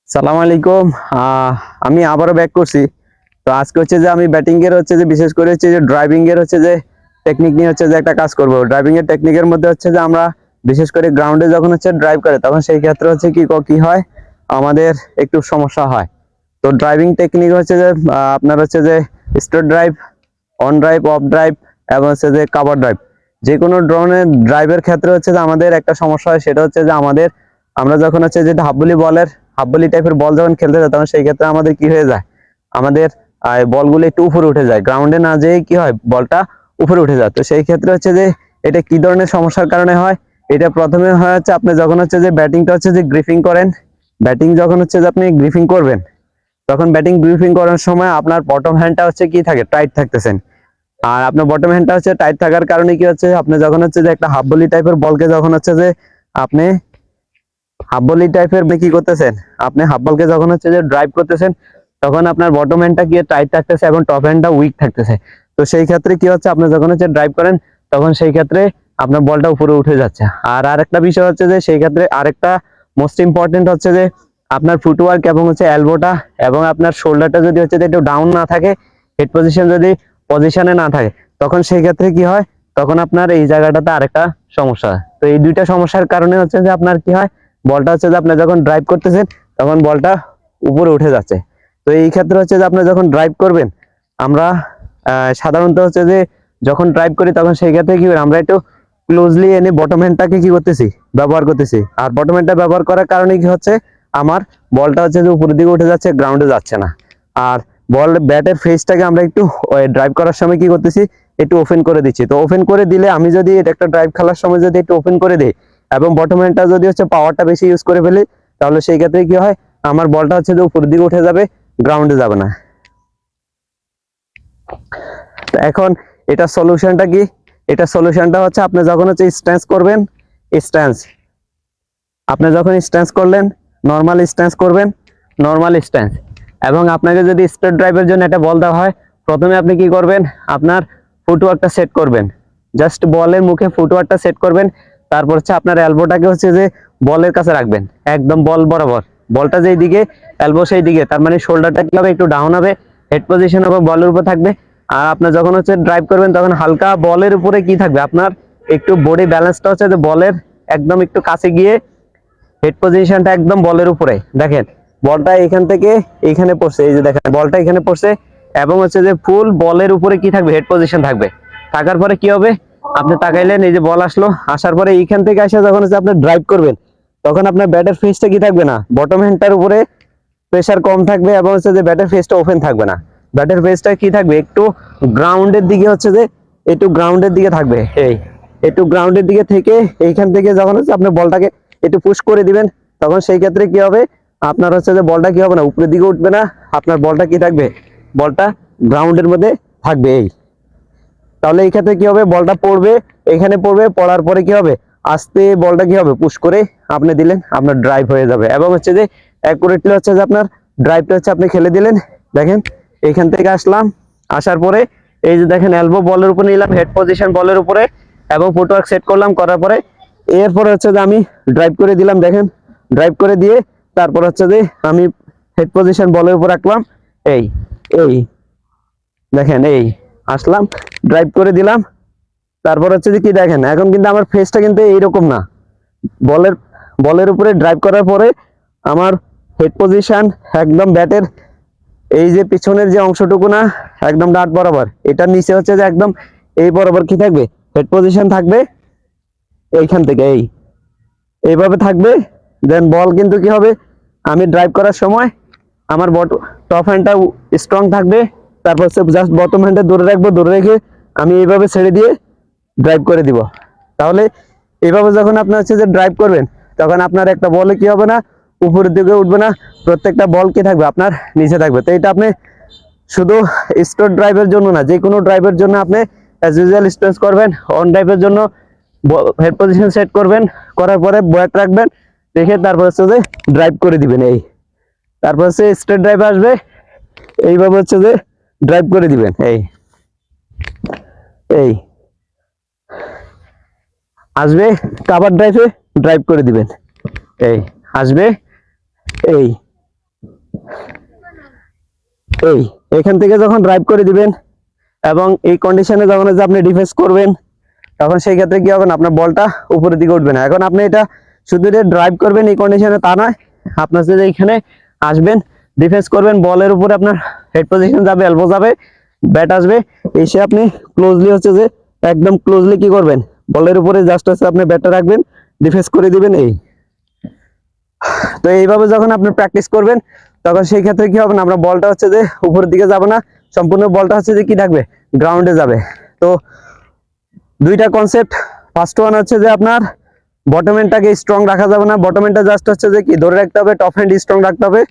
সালাম আলাইকুম। আমি আবারও ব্যাক করছি। তো আজকে হচ্ছে যে আমি ব্যাটিং এর হচ্ছে যে বিশেষ করে হচ্ছে যে ড্রাইভিং এর হচ্ছে যে টেকনিক নিয়ে হচ্ছে যে একটা কাজ করব। ড্রাইভিং এর টেকনিকের মধ্যে হচ্ছে যে আমরা বিশেষ করে গ্রাউন্ডে যখন হচ্ছে ড্রাইভ করে তখন সেই ক্ষেত্রে হচ্ছে কি হয় আমাদের একটু সমস্যা হয়। তো ড্রাইভিং টেকনিক হচ্ছে যে আপনার হচ্ছে যে straight drive, on drive, of drive এবং হচ্ছে যে কাভার ড্রাইভ। যে কোনো ধরনের ড্রাইভের ক্ষেত্রে হচ্ছে যে আমাদের একটা সমস্যা হয়, সেটা হচ্ছে যে আমরা যখন হচ্ছে যে হাফ ভলি টাইপের বল যখন খেলতে যাই তখন সেই ক্ষেত্রে আমাদের কি হয়ে যায়, আমাদের বলগুলো একটু উপরে উঠে যায়, গ্রাউন্ডে না যেয়ে কি হয় বলটা উপরে উঠে যায়। তো সেই ক্ষেত্রে হচ্ছে যে এটা কি ধরনের সমস্যার কারণে হয়, এটা প্রথমে হয় হচ্ছে আপনি যখন হচ্ছে যে ব্যাটিংটা হচ্ছে যে গ্রিপিং করেন, ব্যাটিং যখন হচ্ছে যে আপনি গ্রিপিং করবেন তখন ব্যাটিং গ্রিপিং করার সময় আপনার বটম হ্যান্ডটা হচ্ছে কি থাকে, টাইট থাকতেছেন। আর আপনার বটম হ্যান্ডটা হচ্ছে টাইট থাকার কারণে কি হচ্ছে, আপনি যখন হচ্ছে যে একটা হাফ ভলি টাইপের বলকে যখন হচ্ছে যে আপনি হাফ ভলি টাইপের কি করতেছেন, আপনি হাফ বলকে যখন হচ্ছে যে ড্রাইভ করতেছেন তখন আপনার বটম হ্যান্ডটা কি টাইট থাকতেছে এবং টপ হ্যান্ডটা উইক থাকতেছে। তো সেই ক্ষেত্রে কি হচ্ছে, আপনি যখন হচ্ছে ড্রাইভ করেন তখন সেই ক্ষেত্রে আপনার বলটা উপরে উঠে যাচ্ছে। আর আরেকটা বিষয় হচ্ছে যে সেই ক্ষেত্রে আরেকটা মোস্ট ইম্পর্টেন্ট হচ্ছে যে আপনার ফুটওয়ার্ক এবং হচ্ছে এলবোটা এবং আপনার শোল্ডারটা যদি হচ্ছে যে একটু ডাউন না থাকে, হেড পজিশন যদি পজিশনে না থাকে, তখন সেই ক্ষেত্রে কি হয়, তখন আপনার এই জায়গাটাতে আরেকটা সমস্যা হয়। তো এই দুইটা সমস্যার কারণে হচ্ছে যে আপনার কি হয়, বলটা হচ্ছে যে আপনি যখন ড্রাইভ করতেছেন তখন বলটা উপরে উঠে যাচ্ছে। তো এই ক্ষেত্রে হচ্ছে যে আপনি যখন ড্রাইভ করবেন, আমরা সাধারণত হচ্ছে যে যখন ড্রাইভ করি তখন সেই ক্ষেত্রে কি আমরা একটু ক্লোজলি এনে বটম হ্যান্ডটাকে কি করতেছি, ব্যবহার করতেছি। আর বটম হ্যান্ডটা ব্যবহার করার কারণে কি হচ্ছে, আমার বলটা হচ্ছে যে উপরের দিকে উঠে যাচ্ছে, গ্রাউন্ডে যাচ্ছে না। আর ব্যাটের ফেসটাকে আমরা একটু ড্রাইভ করার সময় কি করতেছি, একটু ওপেন করে দিচ্ছি। তো ওপেন করে দিলে আমি যদি এটা একটা ড্রাইভ খেলার সময় যদি একটু ওপেন করে দিই এবং বটম হ্যান্ডটা যদি হচ্ছে পাওয়ারটা বেশি ইউজ করে ফেলি, তাহলে সেই ক্ষেত্রে কি হয়, আমার বলটা হচ্ছে যে উপরের দিকে উঠে যাবে, গ্রাউন্ডে যাবে না। তো এখন এটা সলিউশনটা কি, এটা সলিউশনটা হচ্ছে আপনি যখন হচ্ছে স্ট্যান্স করবেন, স্ট্যান্স আপনি যখন স্ট্যান্স করলেন, নর্মাল স্ট্যান্স করবেন, নর্মাল স্ট্যান্স। এবং আপনাকে যদি স্ট্রেট ড্রাইভের জন্য একটা বল দেওয়া হয়, প্রথমে আপনি কি করবেন, আপনার ফুটওয়ার্কটা সেট করবেন, জাস্ট বলের মুখে ফুটওয়ার্কটা সেট করবেন। তারপর হচ্ছে আপনার এলবোটাকে হচ্ছে যে বলের কাছে রাখবেন, একদম বল বরাবর, বলটা যেই দিকে এলবো সেই দিকে, তার মানে শোল্ডারটা কি হবে, একটু ডাউন হবে, হেড পজিশন হবে বলের উপর থাকবে। আর আপনার যখন হচ্ছে ড্রাইভ করবেন তখন হালকা বলের উপরে কি থাকবে, আপনার একটু বডি ব্যালেন্সটা হচ্ছে যে বলের একদম একটু কাছে গিয়ে হেড পজিশনটা একদম বলের উপরে। দেখেন বলটা এখান থেকে এইখানে পড়ছে, এই যে দেখেন বলটা এখানে পড়ছে এবং হচ্ছে যে ফুল বলের উপরে কি থাকবে, হেড পজিশন থাকবে। থাকার পরে কি হবে, আপনি তাকাইলেন, এই যে বল আসলো, আসার পরে এইখান থেকে আসে যখন হচ্ছে আপনি ড্রাইভ করবেন তখন আপনার ব্যাটের ফেসটা কি থাকবে না, বটম হ্যান্ডটার উপরে প্রেসার কম থাকবে এবং হচ্ছে যে ব্যাটের ফেসটা ওপেন থাকবে না। ব্যাটের ফেসটা কি থাকবে, একটু গ্রাউন্ডের দিকে হচ্ছে যে একটু গ্রাউন্ডের দিকে থাকবে। একটু গ্রাউন্ডের দিকে থেকে এইখান থেকে যখন হচ্ছে আপনি বলটাকে একটু পুশ করে দিবেন, তখন সেই ক্ষেত্রে কি হবে, আপনার হচ্ছে যে বলটা কি হবে না, উপরের দিকে উঠবে না, আপনার বলটা কি থাকবে, বলটা গ্রাউন্ডের মধ্যে থাকবে। তাহলে এই ক্ষেত্রে কি হবে, বলটা পড়বে, এখানে পড়বে, পড়ার পরে কি হবে, আস্তে বলটা কি হবে, পুশ করে আপনি দিলেন, আপনার ড্রাইভ হয়ে যাবে। এবং হচ্ছে যে অ্যাকুরেটলি হচ্ছে যে আপনার ড্রাইভটা হচ্ছে আপনি খেলে দিলেন। দেখেন এখান থেকে আসলাম, আসার পরে এই যে দেখেন এলবো বলের উপরে নিলাম, হেড পজিশন বলের উপরে এবং ফুটওয়ার্ক সেট করলাম, করার পরে এরপরে হচ্ছে যে আমি ড্রাইভ করে দিলাম। দেখেন ড্রাইভ করে দিয়ে তারপর হচ্ছে যে আমি হেড পজিশন বলের উপর রাখলাম, এই এই দেখেন এই আসলাম, ড্রাইভ করে দিলাম। তারপর হচ্ছে যে কি দেখেন, এখন কিন্তু আমার ফেসটা কিন্তু এইরকম না, বলের বলের উপরে ড্রাইভ করার পরে আমার হেড পজিশন একদম ব্যাটের এই যে পিছনের যে অংশটুকু না, একদম ডাট বরাবর, এটার নিচে হচ্ছে যে একদম এই বরাবর কি থাকবে, হেড পজিশন থাকবে এইখান থেকে এইভাবে থাকবে। দেন বল কিন্তু কি হবে, আমি ড্রাইভ করার সময় আমার টপ হ্যান্ডটা স্ট্রং থাকবে, তারপর জাস্ট বটম হ্যান্ডটা ধরে রাখবো, ধরে রেখে আমি এইভাবে ছেড়ে দিয়ে ড্রাইভ করে দিব। তাহলে এইভাবে যখন আপনি হচ্ছে যে ড্রাইভ করবেন তখন আপনার একটা বলে কি হবে না, উপরের দিকে উঠবে না, প্রত্যেকটা বল কি থাকবে, আপনার নিচে থাকবে। তো এটা আপনি শুধু স্ট্রেট ড্রাইভের জন্য না, যে কোনো ড্রাইভের জন্য আপনি অ্যাজ ইউজুয়াল স্ট্রেস করবেন। অন ড্রাইভের জন্য হেড পজিশন সেট করবেন, করার পরে ব্যাক রাখবেন, রেখে তারপর হচ্ছে যে ড্রাইভ করে দিবেন। তারপর হচ্ছে স্ট্রেট ড্রাইভ আসবে, এইভাবে হচ্ছে যে ড্রাইভ করে দিবেন। এই আসবে কাভার ড্রাইভে ড্রাইভ করে দিবেন, এই আসবে, এই এই এখান থেকে যখন ড্রাইভ করে দিবেন এবং এই কন্ডিশনে যখন হচ্ছে আপনি ডিফেন্স করবেন, তখন সেই ক্ষেত্রে কি হবে না, আপনার বলটা উপরের দিকে উঠবে না। এখন আপনি এটা শুধু ড্রাইভ করবেন এই কন্ডিশনে তা নয়, আপনার যে এখানে আসবেন ডিফেন্স করবেন, বলের উপরে আপনার হেড পজিশন যাবে, এলবো যাবে, ব্যাট আসবে, এসে আপনি ক্লোজলি হচ্ছে যে একদম ক্লোজলি কি করবেন, বলের উপরে জাস্ট হচ্ছে আপনি ব্যাটটা রাখবেন, ডিফেন্স করে দিবেন। এই তো এইভাবে যখন আপনি প্র্যাকটিস করবেন, তখন সেই ক্ষেত্রে কি হবে না, আপনার বলটা হচ্ছে যে উপরের দিকে যাবে না, সম্পূর্ণ বলটা হচ্ছে যে কি থাকবে, গ্রাউন্ডে যাবে। তো দুইটা কনসেপ্ট, ফার্স্ট ওয়ান হচ্ছে যে আপনার বটম এন্ডটাকে স্ট্রং রাখা যাবে না, বটম এন্ডটা জাস্ট হচ্ছে যে কি ধরে রাখতে হবে, টপ হ্যান্ড স্ট্রং রাখতে হবে।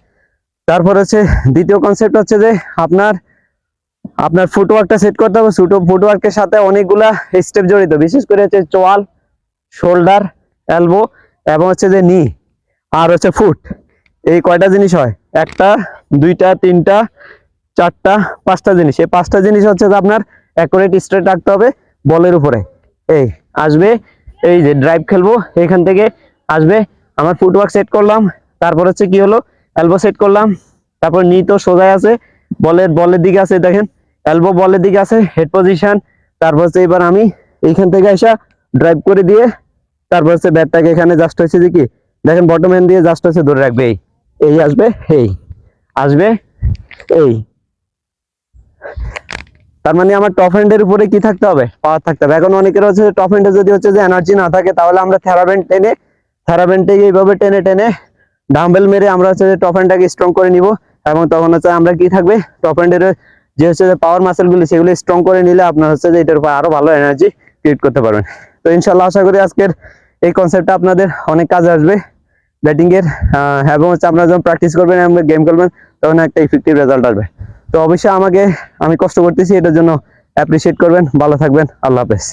তারপর হচ্ছে দ্বিতীয় কনসেপ্ট হচ্ছে যে আপনার আপনার ফুটওয়ার্কটা সেট করতে হবে। ফুটওয়ার্কের সাথে অনেকগুলা স্টেপ জড়িত, বিশেষ করে হচ্ছে চোয়াল, শোল্ডার, এলবো এবং হচ্ছে যে নি আর হচ্ছে ফুট। এই কয়টা জিনিস হয়, একটা, দুইটা, তিনটা, চারটা, পাঁচটা জিনিস। এই পাঁচটা জিনিস হচ্ছে যে আপনার অ্যাকুরেট স্ট্রেট রাখতে হবে বলের উপরে। এই আসবে, এই যে ড্রাইভ খেলবো এখান থেকে আসবে, আমার ফুটওয়ার্ক সেট করলাম, তারপর হচ্ছে কি হলো, এলবো সেট করলাম, তারপর নি তো সোজাই আছে, বলের দিকে আছে, দেখেন এলবো বলের দিকে আছে, হেড পজিশন। তারপর হচ্ছে এবার আমি এইখান থেকে আসা ড্রাইভ করে দিয়ে তারপর হচ্ছে ব্যাটটাকে এখানে জাস্ট হচ্ছে যে কি দেখেন বটম হ্যান্ড দিয়ে জাস্ট হচ্ছে ধরে রাখবে, এই আসবে, এই আসবে, এই। তার মানে আমার টপ হ্যান্ডের উপরে কি থাকতে হবে, পাওয়ার থাকতে হবে। এখন অনেকের হচ্ছে টপ হ্যান্ডে যদি হচ্ছে যে এনার্জি না থাকে, তাহলে আমরা থেরাবেন্ড এইভাবে টেনে টেনে ডাম্বেল মেরে আমরা হচ্ছে যে টপ হ্যান্ডটাকে স্ট্রং করে নিব। এবং তখন হচ্ছে আমরা কি থাকবে, টপ হ্যান্ডের যে হচ্ছে যে পাওয়ার মাসেলগুলি সেগুলো স্ট্রং করে নিলে আপনার হচ্ছে যে এটার উপর আরো ভালো এনার্জি ক্রিয়েট করতে পারবেন। তো ইনশাল্লাহ আশা করি আজকের এই কনসেপ্টটা আপনাদের অনেক কাজে আসবে ব্যাটিং এর, এবং হচ্ছে আপনারা যখন প্র্যাকটিস করবেন এবং গেম খেলবেন তখন একটা ইফেক্টিভ রেজাল্ট আসবে। তো অবশ্যই আমি কষ্ট করতেছি এটার জন্য অ্যাপ্রিসিয়েট করবেন। ভালো থাকবেন, আল্লাহ হাফেজ।